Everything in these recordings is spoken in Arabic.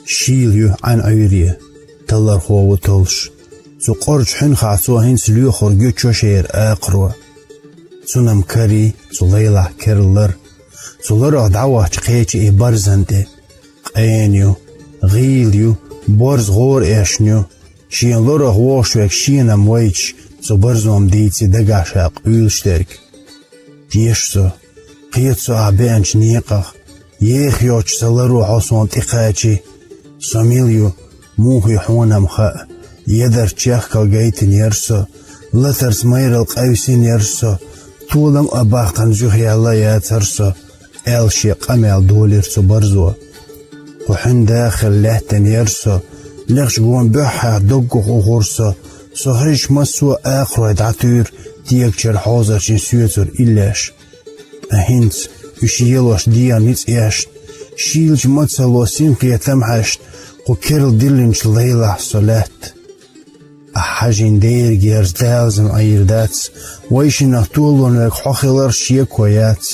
شيليو عن عيريه تلر خو وتلش سو قرج حن خاصو هين سليو خرجو تشوشير اقرو سونم كاري سو ليلة كيرلر سو لرغ دعوة تقيتي برزنتي قينيو غيليو برز غور اشنيو شين لرغ واشوك شينم ويتش سو برزوم ديتي دقاشاق ويلشترك ديشسو قيتسو عبانش نيقخ يخيوش سلرو عصون تقاتي ساميليو موهي حونم خاء يدر تشيخ كالجيتن يرسو لترس مير القيسين يرسو طولم أباقن زوحي الله ياترسو الشي قمال دوليرسو برزو وحن داخل لهتن يرسو لغش قوان بحا دقو غورسو صهرش مسو آخر دعتور تيكشر حوزر شن سيوتر إلاش أهنت يشيلوش ديا نيت إيش شيلج متسلو سينقية تمحشت قو كيرل ديلنش ليلة صلات أحاجين دير جيرز دالزن أيرداتس ويشي نطولون لك حخيلر شيكويات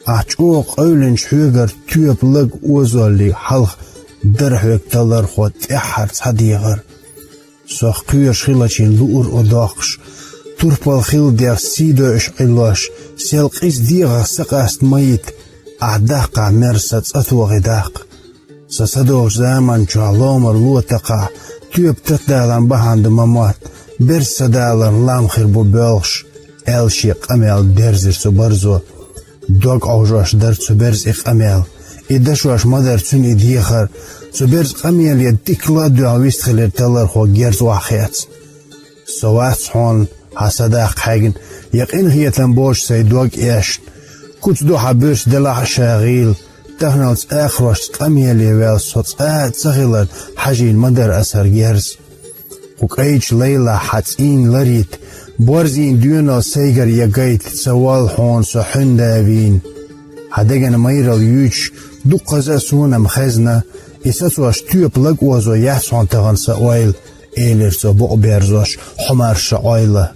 أحجوق أولنش حوغر تيوب لك وزولي حلق درحوك تلر خود إحرت حديغر سوخ قير شخيلتين لؤر أداقش توربال خيل دير سيدو إشقلاش سيلقيس ديغر سقاست ميت أعداقا مرسات أتو غداق سسدوغ زامن جعلامر لوتقع تيوب تتدالن بهاند ممات برس دالن لامخير بو بلش الشي قمال درزر سو برزو دوغ أوجاش در سو برز إخ أمال إدشواش مدر تون إديخر سو برز قمال يدكلا دو عويست خلير تلر خو جيرز واخيات سوات حون حسداق حاجن يقين هي تنبوش سيدوغ إيش كنت دو حبيرش دلع شاغيل تهنالز آخرش قميلي ويل صوت تغيلر حاجين مدر أسر جيرز وكأيج ليلة حتين لريت بورزين ديونا سيجر يقيت سوال حون سحن دابين هدقن ميرال يوش دو قزا سونا مخزنة إساسواش تيوب لق وزو يحسون تغن سوائل إيلر سو بقبيرزوش حمار شعايلة